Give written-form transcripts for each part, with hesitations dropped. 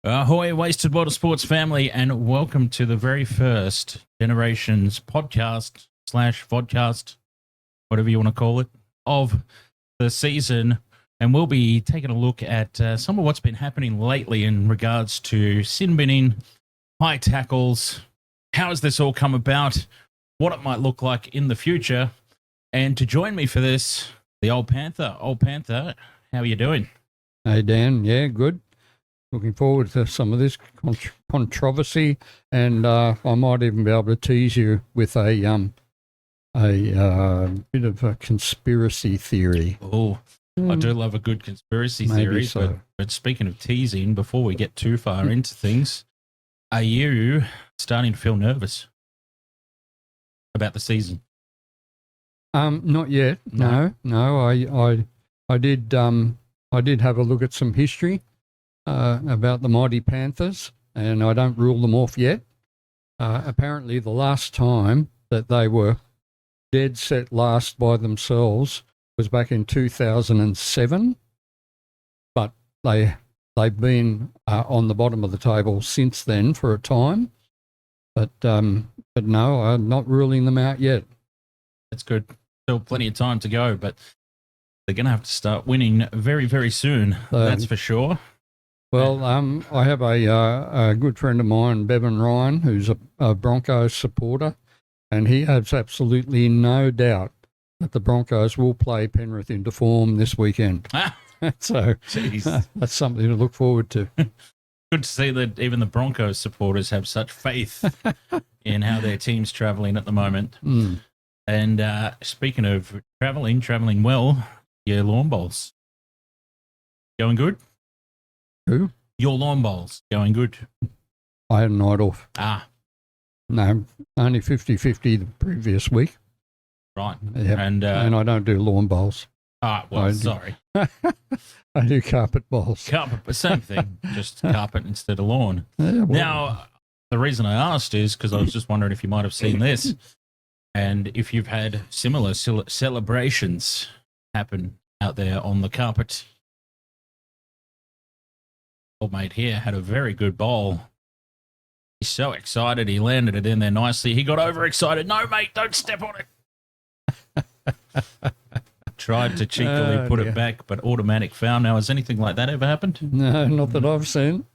Ahoy, Wasted Water Sports family, and welcome to the very first Generations podcast / vodcast, whatever you want to call it, of the season. And we'll be taking a look at some of what's been happening lately in regards to sin binning, high tackles, how has this all come about, what it might look like in the future. And to join me for this, the Old Panther. Old Panther, how are you doing? Hey, Dan. Yeah, good. Looking forward to some of this controversy, and I might even be able to tease you with a bit of a conspiracy theory. Oh, I do love a good conspiracy theory. So. But speaking of teasing, before we get too far into things, are you starting to feel nervous about the season? Not yet. No. I did have a look at some history about the mighty Panthers, and I don't rule them off yet. Apparently, the last time that they were dead set last by themselves was back in 2007, but they've been on the bottom of the table since then for a time. But no, I'm not ruling them out yet. That's good. Still plenty of time to go, but they're going to have to start winning very, very soon. That's for sure. Well, I have a good friend of mine, Bevan Ryan, who's a Broncos supporter, and he has absolutely no doubt that the Broncos will play Penrith into form this weekend. So that's something to look forward to. Good to see that even the Broncos supporters have such faith in how their team's travelling at the moment. And speaking of travelling well, your lawn bowls going good? Who? Your lawn bowls going good? I had a night off. No, only 50-50 the previous week. Right. Yep. And I don't do lawn bowls. Sorry. I do carpet bowls. Carpet, but same thing, just carpet instead of lawn. Yeah, Now, the reason I asked is because I was just wondering if you might have seen this and if you've had similar celebrations happen out there on the carpet. Old mate here had a very good bowl. He's so excited. He landed it in there nicely. He got overexcited. No, mate, don't step on it. Tried to cheekily put it back, but automatic foul. Now, has anything like that ever happened? No, not that I've seen.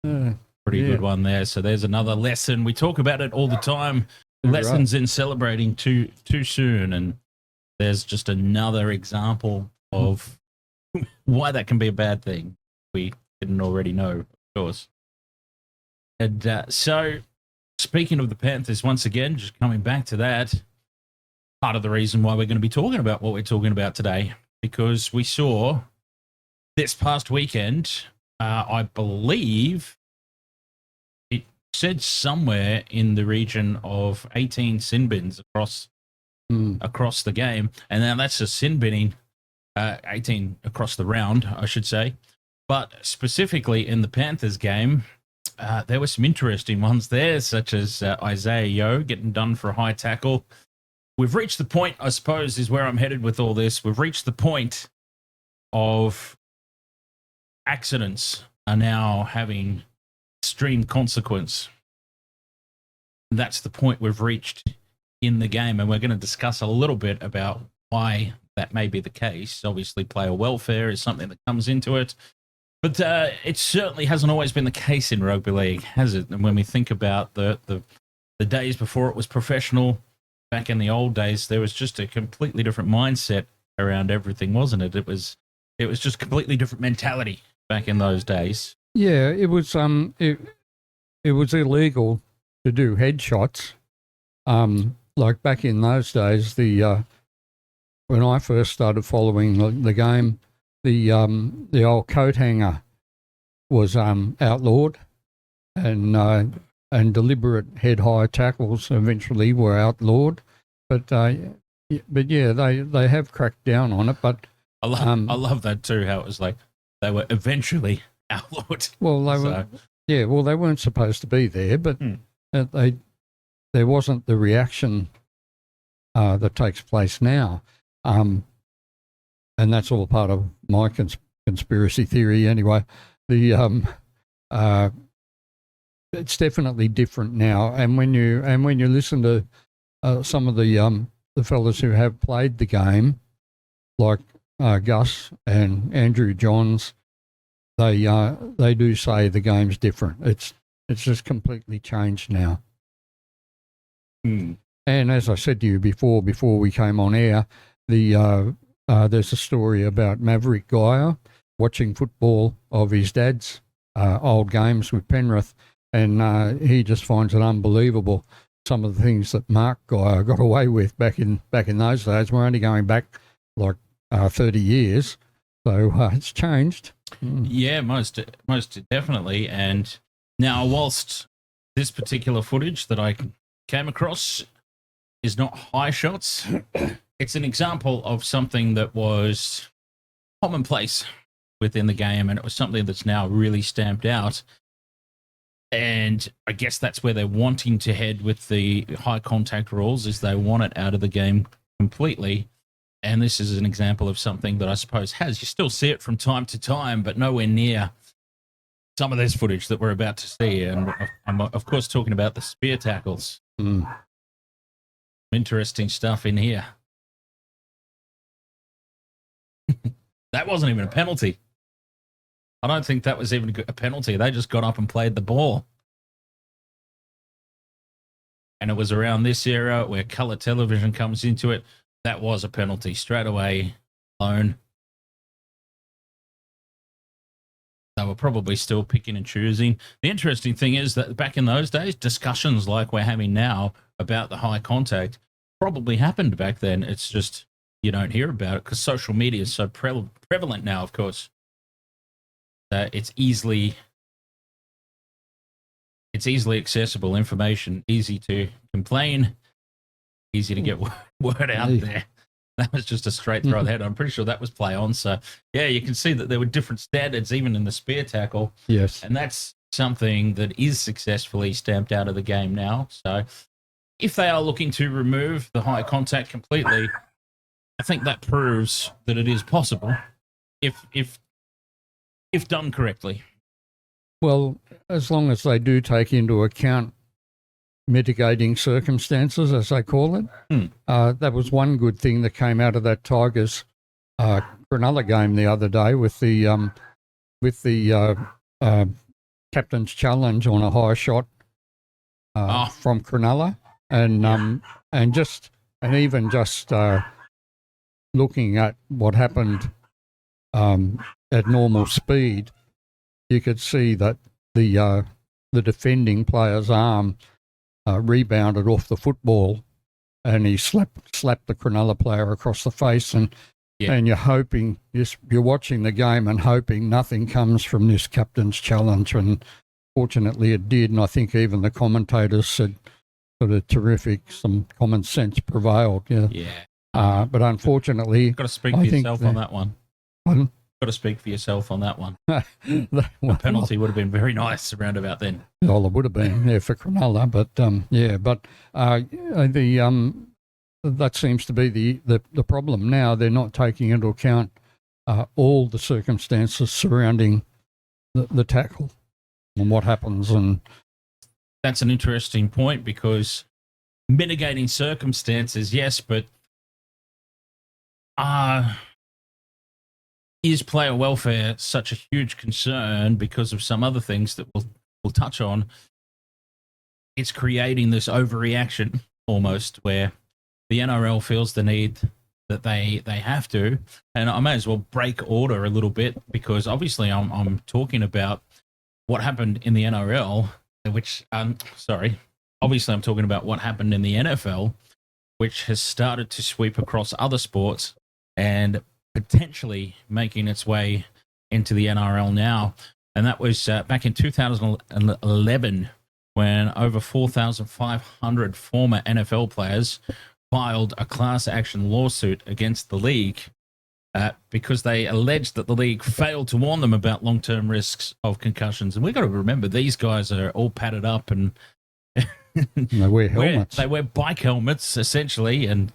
Pretty good one there. So there's another lesson. We talk about it all the time. Lessons in celebrating too soon. And there's just another example of why that can be a bad thing. We didn't already know, of course. And so, speaking of the Panthers, once again, just coming back to that, part of the reason why we're going to be talking about what we're talking about today, because we saw this past weekend, I believe it said somewhere in the region of 18 sin bins across the game. And now that's just sin binning, 18 across the round, I should say. But specifically in the Panthers game, there were some interesting ones there, such as Isaiah Yeo getting done for a high tackle. We've reached the point, I suppose, is where I'm headed with all this. We've reached the point of accidents are now having extreme consequence. That's the point we've reached in the game, and we're going to discuss a little bit about why that may be the case. Obviously, player welfare is something that comes into it. But it certainly hasn't always been the case in rugby league, has it? And when we think about the days before it was professional, back in the old days, there was just a completely different mindset around everything, wasn't it? It was just completely different mentality back in those days. Yeah, it was it was illegal to do headshots. Like back in those days, when I first started following the game, the old coat hanger was outlawed, and deliberate head high tackles eventually were outlawed. But yeah, they have cracked down on it. But I love that too. How it was like they were eventually outlawed. Well, they weren't supposed to be there, but there wasn't the reaction that takes place now. And that's all part of my conspiracy theory anyway. it's definitely different now. And when you listen to some of the fellas who have played the game, like Gus and Andrew Johns, they do say the game's different. It's just completely changed now. Mm. And as I said to you before we came on air, there's a story about Maverick Geyer watching football of his dad's old games with Penrith, and he just finds it unbelievable some of the things that Mark Geyer got away with back in those days. We're only going back like 30 years, so it's changed. Mm. Yeah, most definitely. And now, whilst this particular footage that I came across is not high shots, it's an example of something that was commonplace within the game, and it was something that's now really stamped out. And I guess that's where they're wanting to head with the high contact rules, is they want it out of the game completely. And this is an example of something that I suppose you still see it from time to time, but nowhere near some of this footage that we're about to see. And I'm, of course, talking about the spear tackles. Mm. Interesting stuff in here. That wasn't even a penalty. I don't think that was even a penalty. They just got up and played the ball. And it was around this era where colour television comes into it. That was a penalty straight away. Alone. They were probably still picking and choosing. The interesting thing is that back in those days, discussions like we're having now about the high contact probably happened back then. It's just you don't hear about it because social media is so prevalent now, of course. It's easily accessible information, easy to complain, easy to get word out there. That was just a straight throw of the head. I'm pretty sure that was play on. So, yeah, you can see that there were different standards even in the spear tackle. Yes. And that's something that is successfully stamped out of the game now. So if they are looking to remove the high contact completely, I think that proves that it is possible if done correctly. Well, as long as they do take into account mitigating circumstances, as they call it. That was one good thing that came out of that Tigers Cronulla game the other day with the captain's challenge on a high shot from Cronulla, and even just looking at what happened at normal speed, you could see that the defending player's arm rebounded off the football, and he slapped the Cronulla player across the face, and you're hoping, you're watching the game and hoping nothing comes from this captain's challenge, and fortunately it did, and I think even the commentators said sort of terrific, some common sense prevailed. But unfortunately, got to speak for yourself on that one. Pardon? Got to speak for yourself on that one. The penalty would have been very nice around about then. Well, it would have been for Cronulla, but that seems to be the problem now. They're not taking into account all the circumstances surrounding the tackle and what happens. And that's an interesting point, because mitigating circumstances, yes, but is player welfare such a huge concern because of some other things that we'll touch on? It's creating this overreaction almost, where the NRL feels the need that they have to, and I may as well break order a little bit, because obviously I'm talking about what happened in the NRL, which obviously I'm talking about what happened in the NFL, which has started to sweep across other sports and potentially making its way into the NRL now. And that was back in 2011, when over 4,500 former NFL players filed a class action lawsuit against the league because they alleged that the league failed to warn them about long-term risks of concussions. And we've got to remember, these guys are all padded up and they wear helmets. They wear bike helmets, essentially, and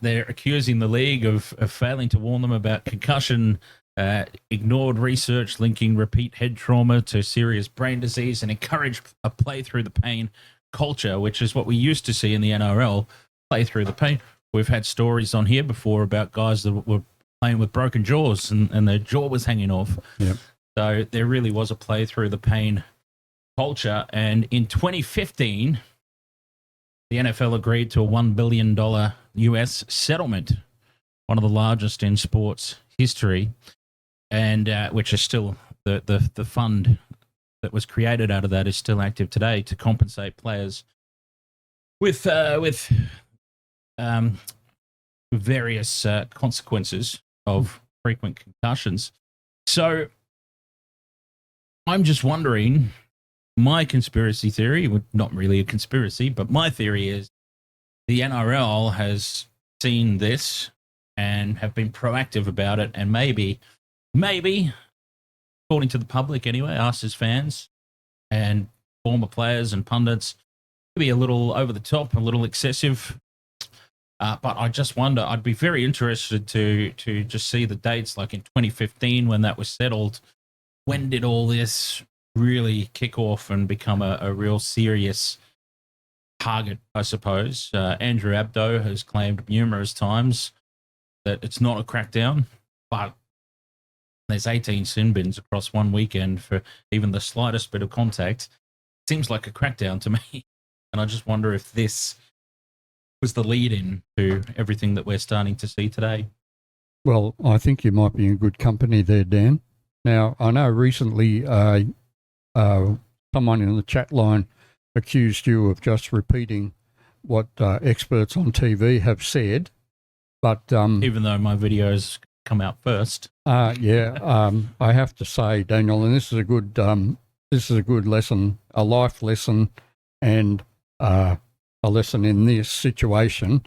they're accusing the league of failing to warn them about concussion ignored research linking repeat head trauma to serious brain disease, and encouraged a play through the pain culture, which is what we used to see in the NRL, play through the pain. We've had stories on here before about guys that were playing with broken jaws and their jaw was hanging off. Yep. So there really was a play through the pain culture. And in 2015, the NFL agreed to a $1 billion US settlement, one of the largest in sports history, and which is still the fund that was created out of that is still active today to compensate players with various consequences of frequent concussions. So I'm just wondering, my conspiracy theory, not really a conspiracy, but my theory is the NRL has seen this and have been proactive about it, and maybe, according to the public anyway, us as fans and former players and pundits, maybe a little over the top, a little excessive. But I just wonder, I'd be very interested to just see the dates, like in 2015 when that was settled. When did all this really kick off and become a real serious target, I suppose? Andrew Abdo has claimed numerous times that it's not a crackdown, but there's 18 sin bins across one weekend for even the slightest bit of contact. Seems like a crackdown to me. And I just wonder if this was the lead-in to everything that we're starting to see today. Well, I think you might be in good company there, Dan. Now, I know recently someone in the chat line accused you of just repeating what experts on TV have said, but even though my videos come out first, I have to say, Daniel, and this is a good lesson, a life lesson, and a lesson in this situation.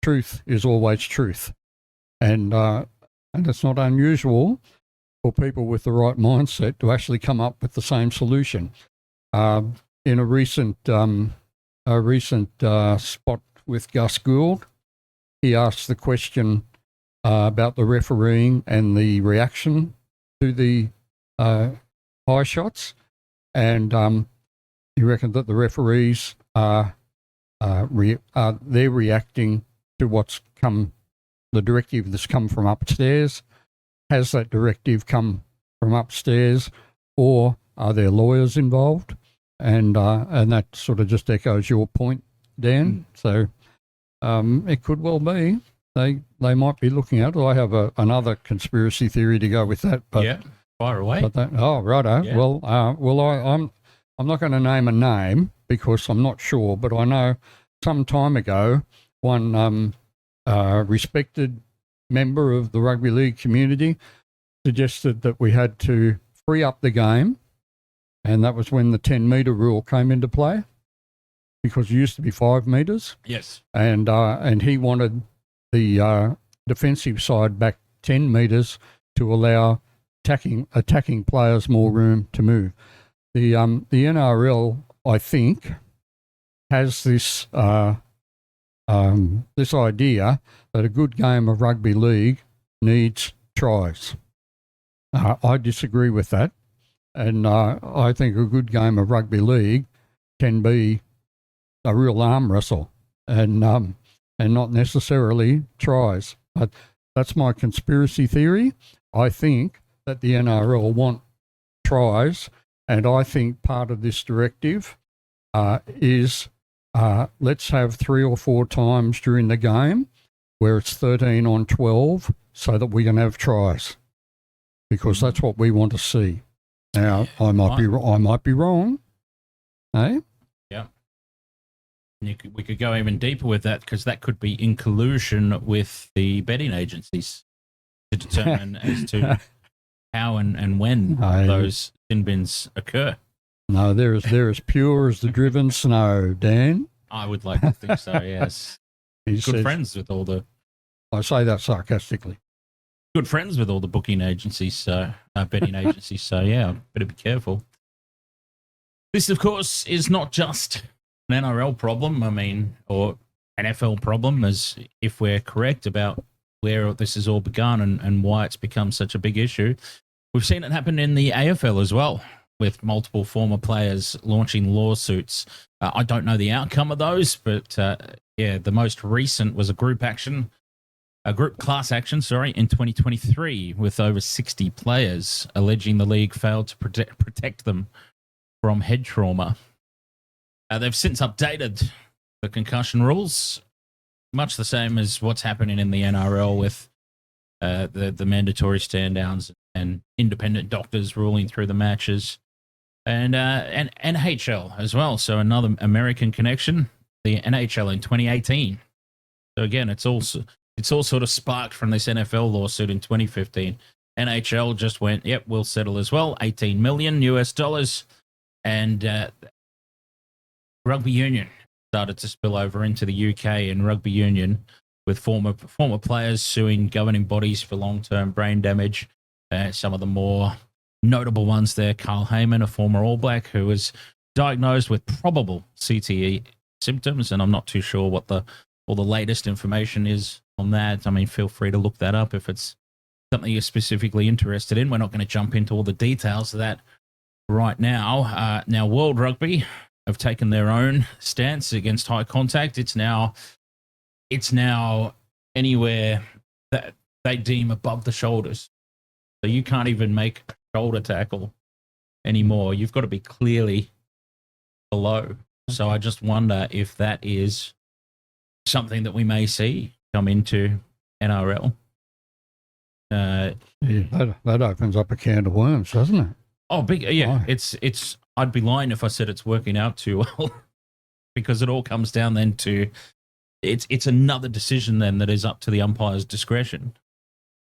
Truth is always truth, and it's not unusual for people with the right mindset to actually come up with the same solution. In a recent spot with Gus Gould, he asked the question about the refereeing and the reaction to the high shots, and he reckoned that the referees they're reacting to what's come, the directive that's come from upstairs. Has that directive come from upstairs, or are there lawyers involved? And that sort of just echoes your point, Dan. So it could well be they might be looking at it. I have another conspiracy theory to go with that. But, yeah, fire away. But righto. Yeah. Well, I'm not going to name a name because I'm not sure, but I know some time ago one respected member of the rugby league community suggested that we had to free up the game, and that was when the 10-metre rule came into play, because it used to be 5 metres. Yes. And he wanted the defensive side back 10 metres to allow attacking players more room to move. The NRL, I think, has this this idea that a good game of rugby league needs tries. I disagree with that, and I think a good game of rugby league can be a real arm wrestle, and not necessarily tries. But that's my conspiracy theory. I think that the NRL want tries, and I think part of this directive is let's have 3 or 4 times during the game where it's 13 on 12 so that we can have tries, because that's what we want to see. Now, I might be wrong. Eh? Yeah. We could go even deeper with that, because that could be in collusion with the betting agencies to determine as to how and when those sin bins occur. No, they're as pure as the driven snow, Dan. I would like to think so, yes. Good friends with all the... I say that sarcastically. Good friends with all the booking agencies, betting agencies, so yeah, better be careful. This, of course, is not just an NRL problem, or NFL problem, as if we're correct about where this has all begun and why it's become such a big issue. We've seen it happen in the AFL as well, with multiple former players launching lawsuits. I don't know the outcome of those, but the most recent was a group class action, in 2023 with over 60 players alleging the league failed to protect them from head trauma. They've since updated the concussion rules, much the same as what's happening in the NRL with the mandatory stand-downs and independent doctors ruling through the matches, and NHL as well. So another American connection, the NHL in 2018. So again, it's all sort of sparked from this NFL lawsuit in 2015. NHL just went, yep, we'll settle as well, $18 million US, and rugby union started to spill over into the UK and rugby union, with former players suing governing bodies for long-term brain damage. Some of the more notable ones there, Carl Heyman, a former All Black, who was diagnosed with probable CTE symptoms, and I'm not too sure what all the latest information is on that. I mean, feel free to look that up if it's something you're specifically interested in. We're not going to jump into all the details of that right now. Now, World Rugby have taken their own stance against high contact. It's now anywhere that they deem above the shoulders. So you can't even make a shoulder tackle anymore. You've got to be clearly below. So I just wonder if that is something that we may see come into NRL. That opens up a can of worms, doesn't it? Oh, big, yeah. Oh. It's. I'd be lying if I said it's working out too well, because it all comes down then to it's another decision then that is up to the umpire's discretion.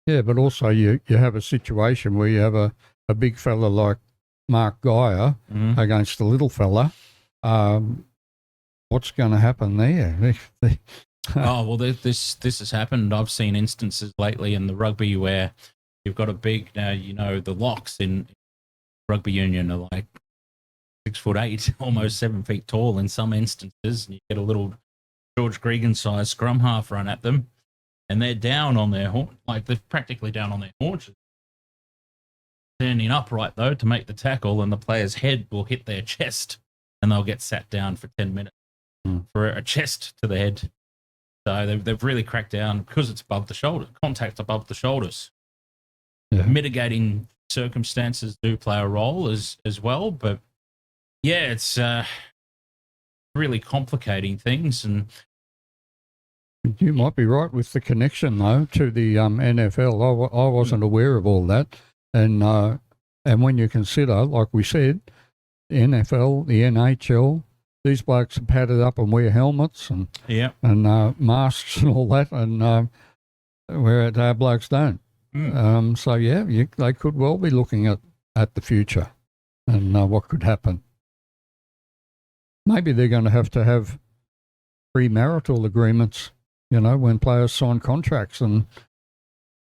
Yeah, but also you have a situation where you have a big fella like Mark Geyer against a little fella. What's going to happen there? Oh, well, this has happened. I've seen instances lately in the rugby where you've got a big, the locks in rugby union are like 6'8", almost 7 feet tall in some instances. And you get a little George Gregan-sized scrum half run at them, and they're down on their they're practically down on their haunches. Standing upright, though, to make the tackle, and the player's head will hit their chest, and they'll get sat down for 10 minutes for a chest to the head. So they've really cracked down because it's above the shoulder, contact above the shoulders. Yeah. Mitigating circumstances do play a role as well, but yeah, it's really complicating things. And you might be right with the connection though to the NFL. I wasn't aware of all that, and when you consider, like we said, the NFL, the NHL, these blokes are padded up and wear helmets and masks and all that, and where our blokes don't. So yeah, they could well be looking at the future and what could happen. Maybe they're going to have premarital agreements, when players sign contracts. And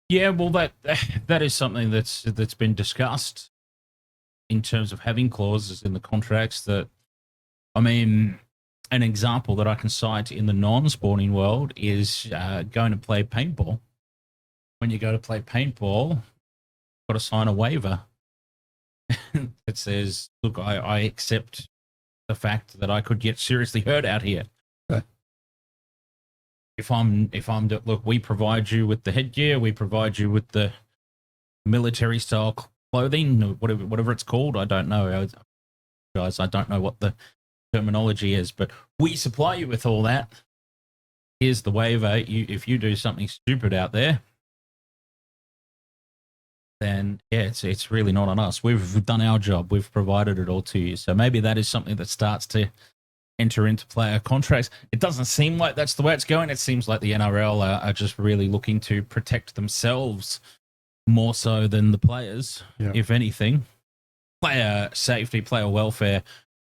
yeah, well, that is something that's been discussed in terms of having clauses in the contracts. That, I mean, an example that I can cite in the non-sporting world is going to play paintball. When you go to play paintball, you've got to sign a waiver that says, look, I accept the fact that I could get seriously hurt out here. Okay. Look, we provide you with the headgear, we provide you with the military style clothing, whatever it's called. I don't know, guys. I don't know what the terminology is, but we supply you with all that. Here's the waiver. If you do something stupid out there, then yeah, it's really not on us. We've done our job. We've provided it all to you. So maybe that is something that starts to enter into player contracts. It doesn't seem like that's the way it's going. It seems like the NRL are just really looking to protect themselves more so than the players, if anything. Player safety, player welfare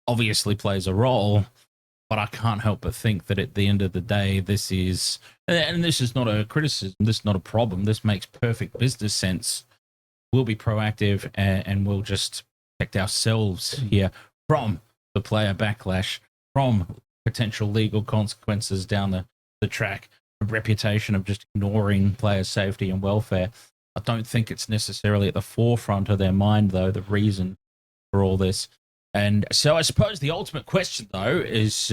obviously plays a role, but I can't help but think that at the end of the day, this is not a criticism, this is not a problem, this makes perfect business sense. We'll be proactive and we'll just protect ourselves here from the player backlash, from potential legal consequences down the track. reputation of just ignoring player safety and welfare. I don't think it's necessarily at the forefront of their mind, though, the reason for all this. And so I suppose the ultimate question, though, is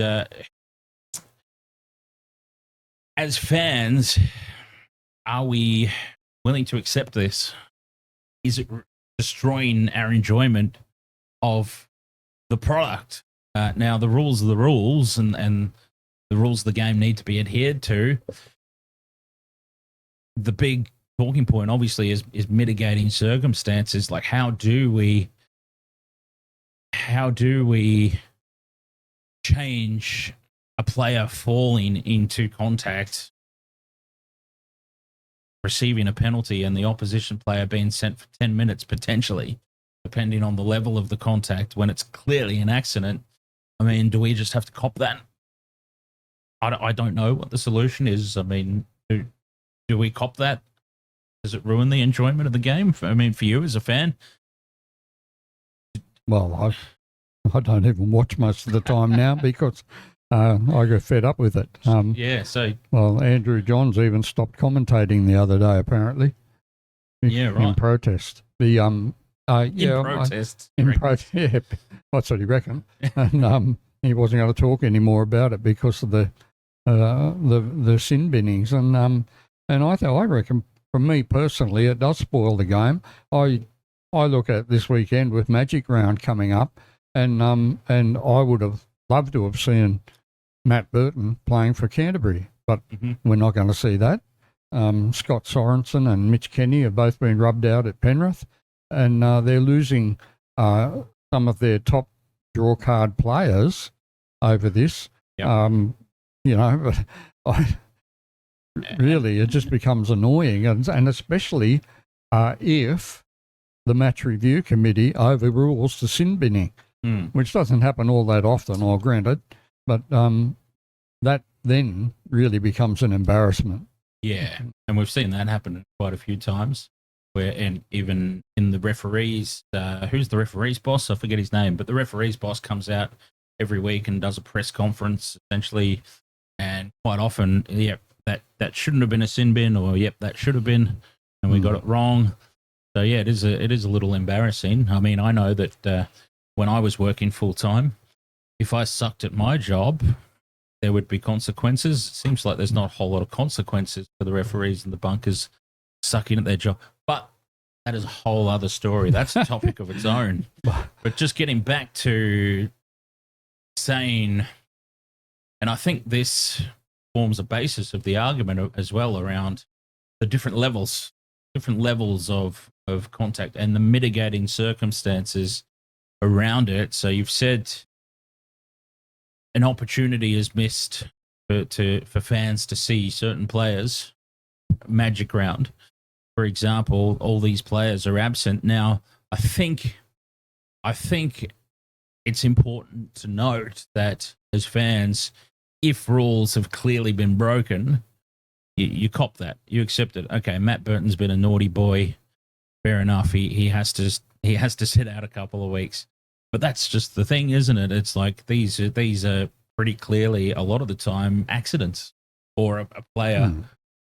as fans, are we willing to accept this? Is it destroying our enjoyment of the product? Now, the rules are the rules, and the rules of the game need to be adhered to. The big talking point, obviously, is mitigating circumstances. Like, how do we change a player falling into contact, receiving a penalty, and the opposition player being sent for 10 minutes potentially, depending on the level of the contact, when it's clearly an accident? I mean, do we just have to cop that? I don't know what the solution is. I mean, do we cop that? Does it ruin the enjoyment of the game? I mean, for you as a fan? Well, I don't even watch most of the time now because I go fed up with it. Well, Andrew Johns even stopped commentating the other day, apparently. In protest. In protest. Yeah, that's what he reckoned. And he wasn't going to talk anymore about it because of the sin binnings. And I reckon, for me personally, it does spoil the game. I look at this weekend with Magic Round coming up, and I would have loved to have seen Matt Burton playing for Canterbury, but we're not going to see that. Scott Sorensen and Mitch Kenny have both been rubbed out at Penrith, and they're losing some of their top draw card players over this. Yep. Really, it just becomes annoying, and especially if the match review committee overrules the sin binning, which doesn't happen all that often, I'll grant it, but that then really becomes an embarrassment. Yeah, and we've seen that happen quite a few times, even in the referees, who's the referee's boss? I forget his name, but the referee's boss comes out every week and does a press conference, essentially, and quite often, that shouldn't have been a sin bin, or that should have been, and we got it wrong. So yeah, it is a little embarrassing. I mean, I know that when I was working full time, if I sucked at my job, there would be consequences. It seems like there's not a whole lot of consequences for the referees and the bunkers sucking at their job, but that is a whole other story. That's a topic of its own. But just getting back to saying, and I think this forms a basis of the argument as well around the different levels of contact and the mitigating circumstances around it. So you've said an opportunity is missed for fans to see certain players. Magic Round, for example, all these players are absent. Now, I think it's important to note that as fans, if rules have clearly been broken, you cop that. You accept it. Okay, Matt Burton's been a naughty boy. Fair enough. He has to sit out a couple of weeks. But that's just the thing, isn't it? It's like these are pretty clearly a lot of the time accidents or a player.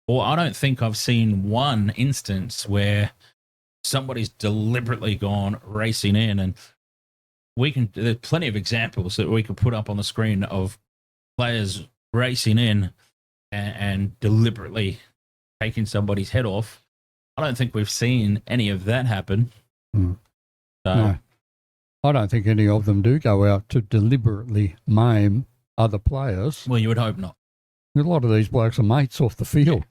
Or I don't think I've seen one instance where somebody's deliberately gone racing in, and there's plenty of examples that we could put up on the screen of players racing in and deliberately taking somebody's head off. I don't think we've seen any of that happen. So, no, I don't think any of them do go out to deliberately maim other players. Well, you would hope not. A lot of these blokes are mates off the field.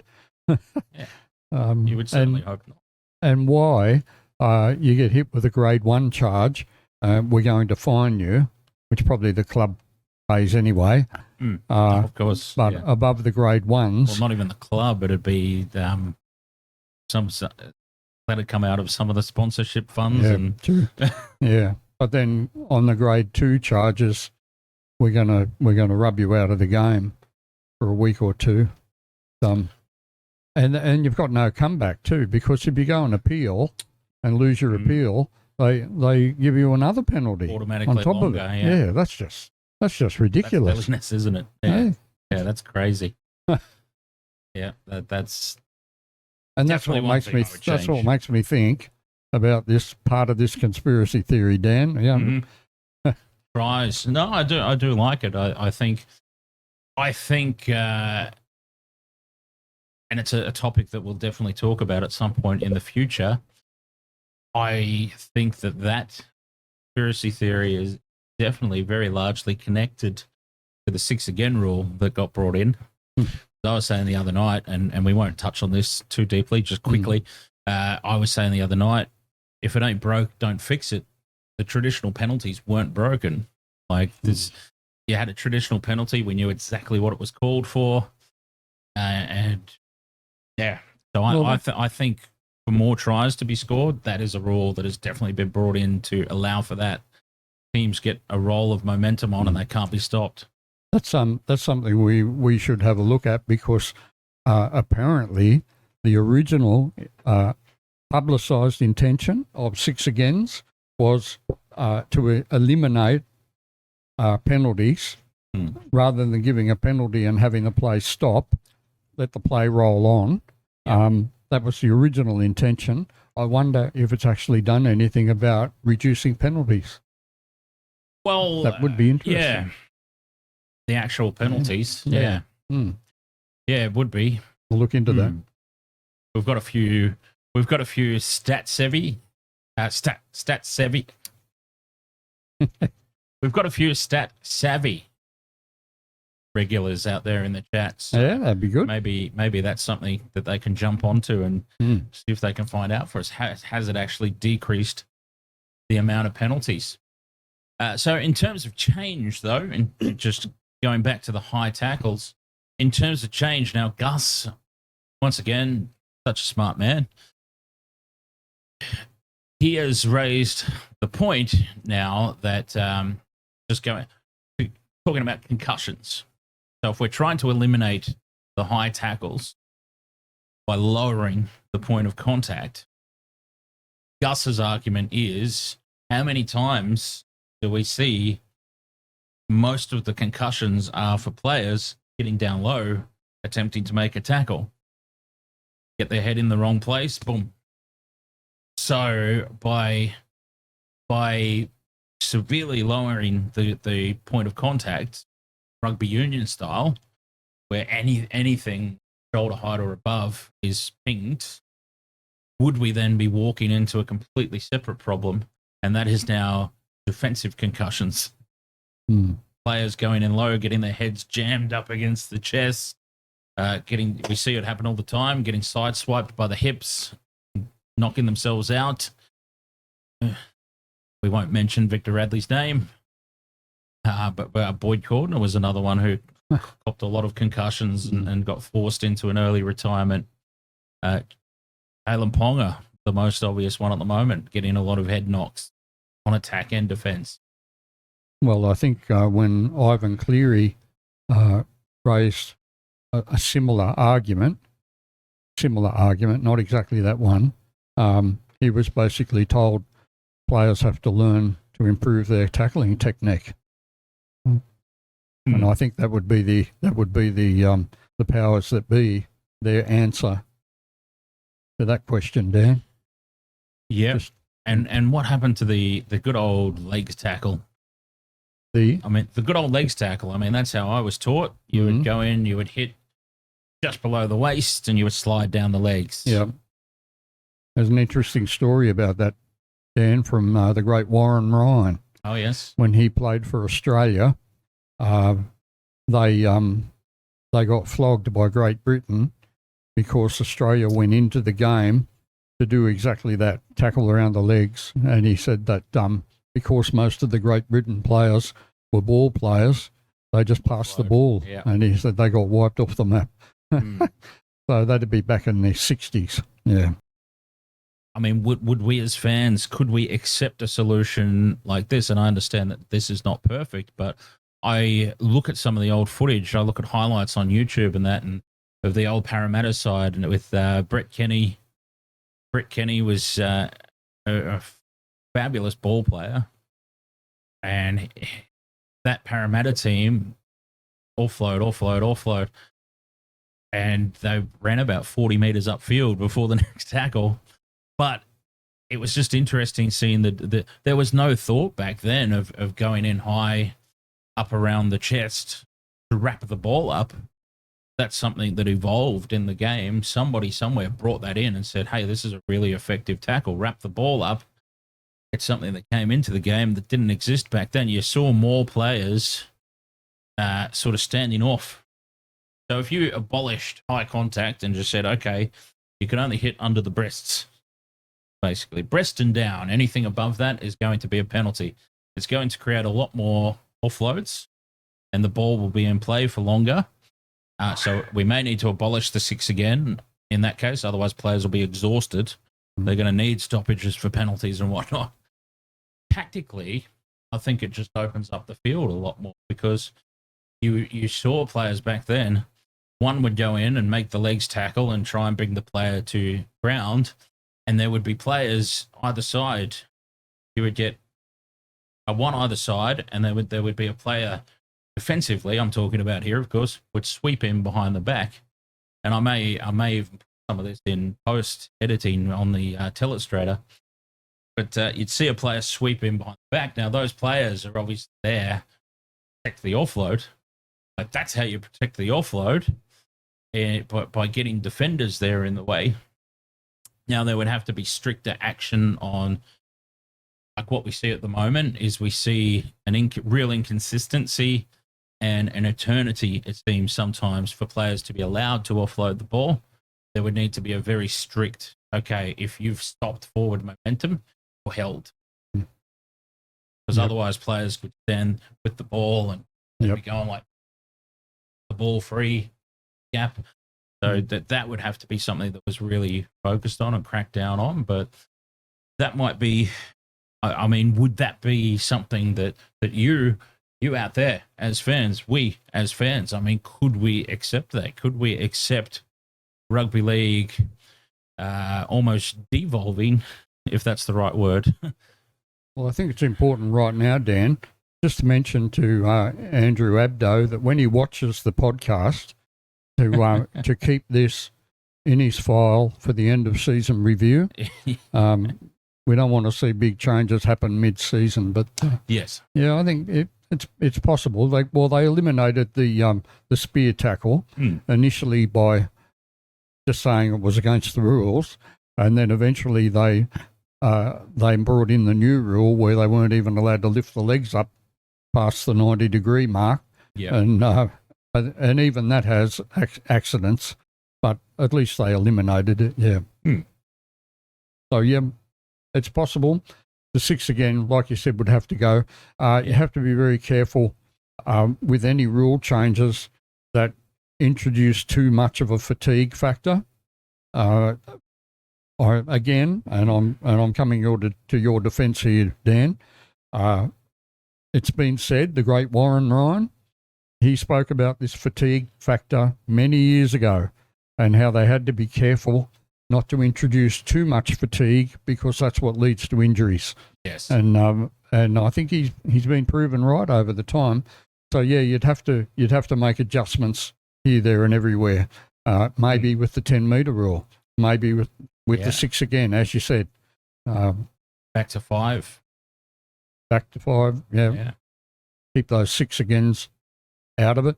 Yeah. You would certainly hope not. And why you get hit with a grade 1 charge, we're going to fine you, which probably the club pays anyway. Of course. But above the grade 1s. Well, not even the club, it'd be that'd come out of some of the sponsorship funds. Yeah, true. Yeah. But then on the grade 2 charges, we're gonna rub you out of the game for a week or two. And you've got no comeback too, because if you go and appeal and lose your appeal, they give you another penalty automatically on top longer, of it. Yeah, that's just ridiculous. That's silliness, isn't it? Yeah, that's crazy. Yeah, that's And that's what definitely one makes thing me. I would That's what change. makes me think about this part of this conspiracy theory, Dan. Yeah. Mhm. Tries. No, I do like it. I think, and it's a topic that we'll definitely talk about at some point in the future. I think that conspiracy theory is definitely very largely connected to the six again rule that got brought in. I was saying the other night, and we won't touch on this too deeply, just quickly. I was saying the other night, if it ain't broke, don't fix it. The traditional penalties weren't broken. Like this, you had a traditional penalty, we knew exactly what it was called for, and yeah. So I think for more tries to be scored, that is a rule that has definitely been brought in to allow for that. Teams get a roll of momentum on, and they can't be stopped. That's something we should have a look at, because apparently the original publicised intention of six agains was to eliminate penalties, rather than giving a penalty and having the play stop, let the play roll on. That was the original intention. I wonder if it's actually done anything about reducing penalties. Well, That would be interesting. Yeah, the actual penalties. Yeah. Yeah, it would be. We'll look into that. We've got a few. We've got a few stat savvy. We've got a few stat savvy regulars out there in the chats. Yeah, that'd be good. Maybe that's something that they can jump onto and see if they can find out for us. Has it actually decreased the amount of penalties? So in terms of change, though, and just going back to the high tackles, in terms of change now, Gus, once again, such a smart man, he has raised the point now that talking about concussions. So if we're trying to eliminate the high tackles by lowering the point of contact, Gus's argument is, how many times do we see most of the concussions are for players getting down low, attempting to make a tackle, get their head in the wrong place, boom. So by severely lowering the point of contact, rugby union style, where anything shoulder height or above is pinged, would we then be walking into a completely separate problem? And that is now defensive concussions. Players going in low, getting their heads jammed up against the chest, we see it happen all the time, getting sideswiped by the hips, knocking themselves out. We won't mention Victor Radley's name, but Boyd Cordner was another one who copped a lot of concussions and got forced into an early retirement. Kalyn Ponga, the most obvious one at the moment, getting a lot of head knocks on attack and defence. Well, I think when Ivan Cleary raised a similar argument, not exactly that one, he was basically told players have to learn to improve their tackling technique. And I think that would be the powers that be, their answer to that question, Dan. Yeah. And what happened to the good old legs tackle? The good old legs tackle. I mean, that's how I was taught. You would go in, you would hit just below the waist, and you would slide down the legs. Yeah. There's an interesting story about that, Dan, from the great Warren Ryan. Oh, yes. When he played for Australia, they got flogged by Great Britain because Australia went into the game to do exactly that, tackle around the legs. And he said that because most of the Great Britain players were ball players, they just passed the ball. Yeah. And he said they got wiped off the map. So that'd be back in the 60s. Yeah. I mean, would we as fans, could we accept a solution like this? And I understand that this is not perfect, but I look at some of the old footage. I look at highlights on YouTube and that, and of the old Parramatta side, and with Brett Kenny. Brett Kenny was a fabulous ball player, and that Parramatta team, offload. and they ran about 40 meters upfield before the next tackle. But it was just interesting seeing that there was no thought back then of going in high up around the chest to wrap the ball up. That's something that evolved in the game. Somebody somewhere brought that in and said, hey, this is a really effective tackle. Wrap the ball up. It's something that came into the game that didn't exist back then. You saw more players sort of standing off. So if you abolished high contact and just said, okay, you can only hit under the breasts, basically, breast and down, anything above that is going to be a penalty. It's going to create a lot more offloads and the ball will be in play for longer. So we may need to abolish the 6 again in that case. Otherwise, players will be exhausted. They're going to need stoppages for penalties and whatnot. Tactically, I think it just opens up the field a lot more because you saw players back then. One would go in and make the legs tackle and try and bring the player to ground, and there would be players either side. You would get a one either side, and there would be a player defensively, I'm talking about here, of course, would sweep in behind the back. And I may even put some of this in post editing on the telestrator. But you'd see a player sweep in behind the back. Now, those players are obviously there to protect the offload. Like, that's how you protect the offload, by getting defenders there in the way. Now, there would have to be stricter action on, like what we see at the moment is we see an real inconsistency and an eternity, it seems, sometimes for players to be allowed to offload the ball. There would need to be a very strict, okay, if you've stopped forward momentum, you're held. Because otherwise players could stand with the ball and be going like the ball free gap. So that would have to be something that was really focused on and cracked down on. But that might be, I mean, would that be something that you out there as fans, we as fans, I mean, could we accept that? Could we accept rugby league almost devolving, if that's the right word? Well, I think it's important right now, Dan, just to mention to Andrew Abdo that when he watches the podcast, to keep this in his file for the end of season review. We don't want to see big changes happen mid-season, but yes, yeah, I think it's possible. They eliminated the spear tackle initially by just saying it was against the rules, and then eventually they brought in the new rule where they weren't even allowed to lift the legs up past the 90-degree mark. Yeah, and even that has accidents, but at least they eliminated it. Yeah. So yeah, it's possible. The 6 again, like you said, would have to go. You have to be very careful with any rule changes that introduce too much of a fatigue factor. I'm coming to your defence here, Dan. It's been said, the great Warren Ryan, he spoke about this fatigue factor many years ago and how they had to be careful not to introduce too much fatigue because that's what leads to injuries. Yes. And I think he's been proven right over the time. So yeah, you'd have to make adjustments here, there, and everywhere. Maybe with the 10-metre rule, maybe with the 6 again, as you said. Back to 5. Back to 5. Yeah. Keep those 6 agains out of it.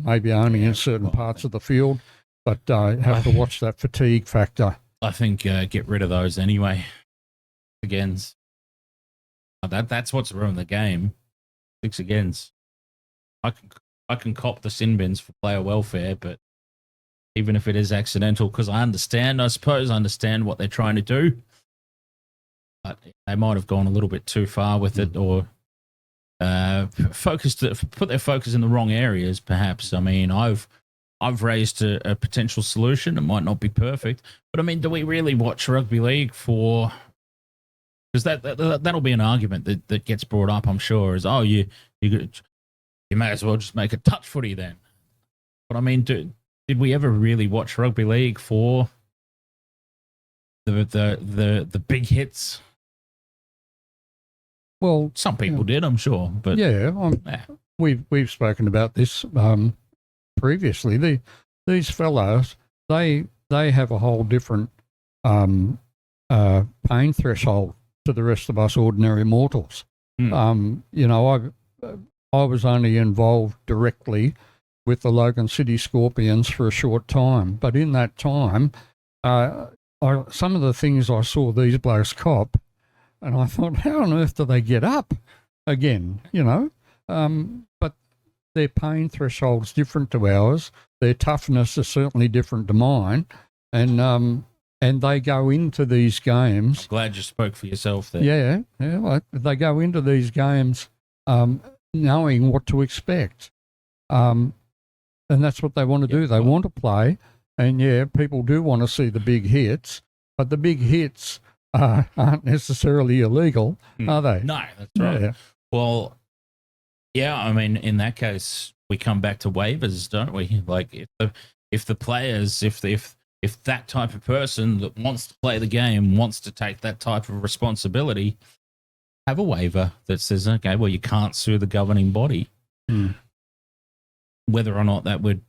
Maybe only in certain parts of the field. But have to watch that fatigue factor. I think get rid of those anyway. Agains. That's what's ruined the game. 6 agains. I can cop the sin bins for player welfare, but even if it is accidental, because I understand what they're trying to do, but they might have gone a little bit too far with it, or put their focus in the wrong areas, perhaps. I mean, I've raised a potential solution. It might not be perfect, but I mean, do we really watch rugby league for? Because that'll be an argument that gets brought up, I'm sure. Is you may as well just make a touch footy then. But I mean, did we ever really watch rugby league for the big hits? Well, some people did, I'm sure. But we've spoken about this previously. these fellows, they have a whole different pain threshold to the rest of us ordinary mortals. You know, I was only involved directly with the Logan City Scorpions for a short time, but in that time, some of the things I saw these blokes cop, and I thought, how on earth do they get up again? You know, but their pain threshold's different to ours. Their toughness is certainly different to mine, and they go into these games. I'm glad you spoke for yourself there. Yeah. Like, they go into these games knowing what to expect, and that's what they want to do. They want to play, and people do want to see the big hits, but the big hits aren't necessarily illegal, are they? No, that's right. Yeah. Well, yeah, I mean, in that case, we come back to waivers, don't we? Like, if the players, if that type of person that wants to play the game wants to take that type of responsibility, have a waiver that says, okay, well, you can't sue the governing body. Whether or not that would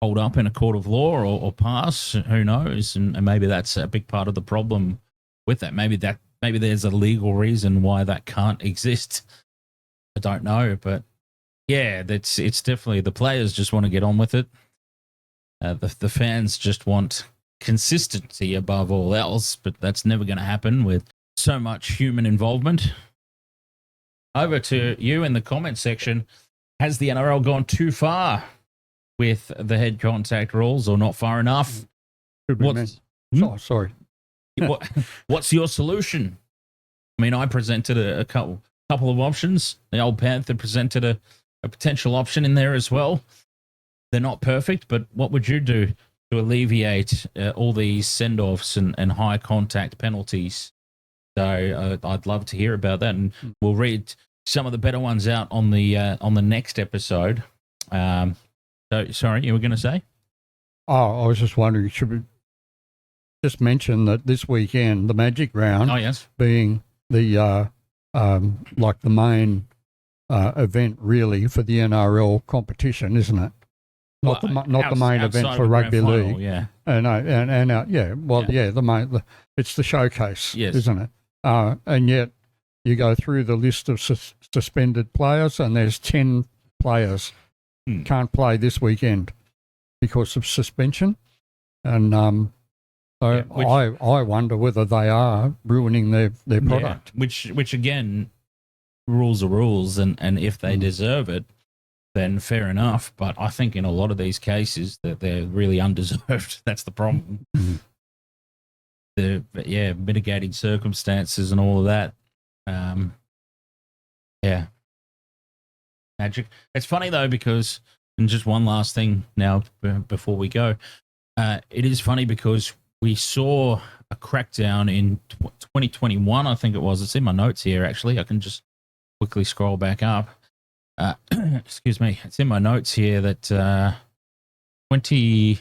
hold up in a court of law or pass, who knows? And maybe that's a big part of the problem with that. Maybe there's a legal reason why that can't exist. I don't know, but yeah, it's definitely, the players just want to get on with it. The fans just want consistency above all else, but that's never going to happen with so much human involvement. Over to you in the comment section. Has the NRL gone too far with the head contact rules, or not far enough? Sorry. What's your solution? I mean, I presented a couple of options. The Old Panther presented a potential option in there as well. They're not perfect, but what would you do to alleviate all these send-offs and high contact penalties? So I'd love to hear about that, and we'll read some of the better ones out on the next episode. So sorry, you were going to say? Oh, I was just wondering, should we just mention that this weekend the Magic Round, being the like the main event really for the NRL competition, isn't it? Not the main event for Rugby League. Yeah. It's the showcase, yes, isn't it? And yet you go through the list of suspended players, and there's 10 players can't play this weekend because of suspension. And I wonder whether they are ruining their product. Which again, rules are rules, and if they deserve it, then fair enough. But I think in a lot of these cases that they're really undeserved. That's the problem. The mitigating circumstances and all of that. Magic. It's funny though, because, and just one last thing now before we go, it is funny because we saw a crackdown in 2021, I think it was. It's in my notes here, actually. I can just quickly scroll back up. Excuse me. It's in my notes here that 20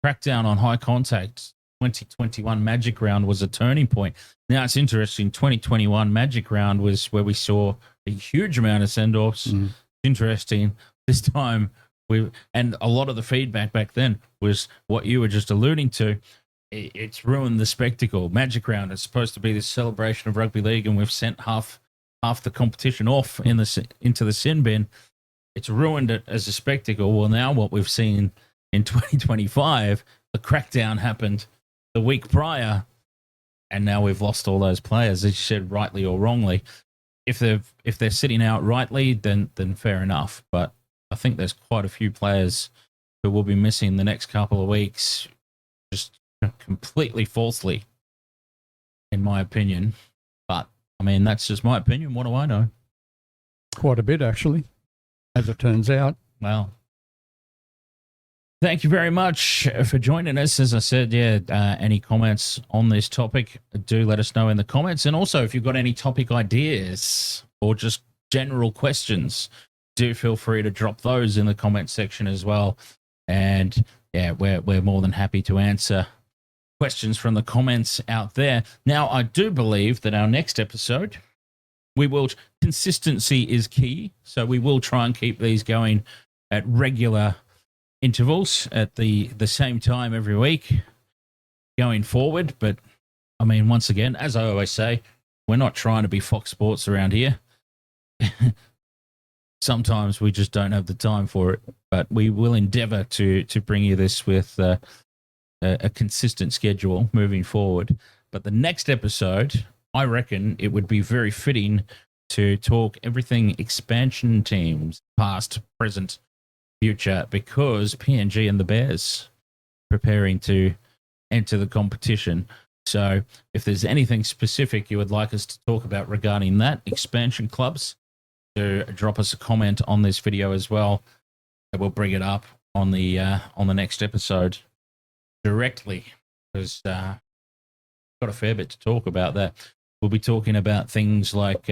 crackdown on high contact 2021 Magic Round was a turning point. Now, it's interesting. 2021 Magic Round was where we saw a huge amount of send-offs. Interesting. This time, and a lot of the feedback back then was what you were just alluding to. It's ruined the spectacle. Magic Round is supposed to be this celebration of rugby league, and we've sent half the competition off into the sin bin. It's ruined it as a spectacle. Well, now what we've seen in 2025, the crackdown happened the week prior, and now we've lost all those players, as you said, rightly or wrongly. If they're sitting out rightly, then fair enough. But I think there's quite a few players who will be missing the next couple of weeks, just completely falsely, in my opinion. But I mean, that's just my opinion. What do I know? Quite a bit, actually, as it turns out. Well, thank you very much for joining us. As I said, any comments on this topic, do let us know in the comments. And also, if you've got any topic ideas or just general questions, do feel free to drop those in the comment section as well. And we're more than happy to answer questions from the comments out there. Now, I do believe that our next episode, consistency is key. So we will try and keep these going at regular intervals at the same time every week going forward. But I mean, once again, as I always say, we're not trying to be Fox Sports around here. Sometimes we just don't have the time for it, but we will endeavour to bring you this with a consistent schedule moving forward. But the next episode, I reckon it would be very fitting to talk everything expansion teams, past, present, future, because PNG and the Bears preparing to enter the competition. So if there's anything specific you would like us to talk about regarding that, expansion clubs, to drop us a comment on this video as well. And we'll bring it up on the next episode directly, because got a fair bit to talk about that. We'll be talking about things like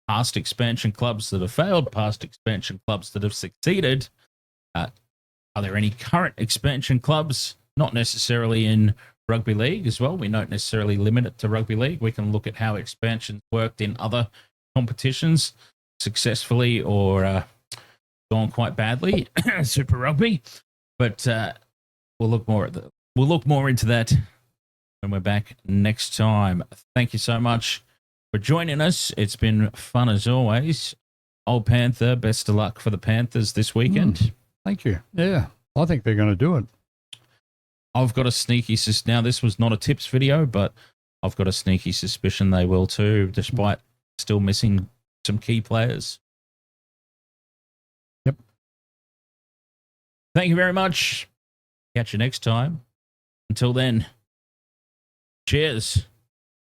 past expansion clubs that have failed, past expansion clubs that have succeeded. Are there any current expansion clubs? Not necessarily in rugby league as well. We don't necessarily limit it to rugby league. We can look at how expansions worked in other competitions successfully or gone quite badly, Super Rugby. But we'll look more into that when we're back next time. Thank you so much for joining us. It's been fun as always. Old Panther, best of luck for the Panthers this weekend. Thank you. Yeah, I think they're going to do it. I've got a sneaky now this was not a tips video, but I've got a sneaky suspicion they will too, despite still missing some key players. Yep. Thank you very much. Catch you next time. Until then, cheers.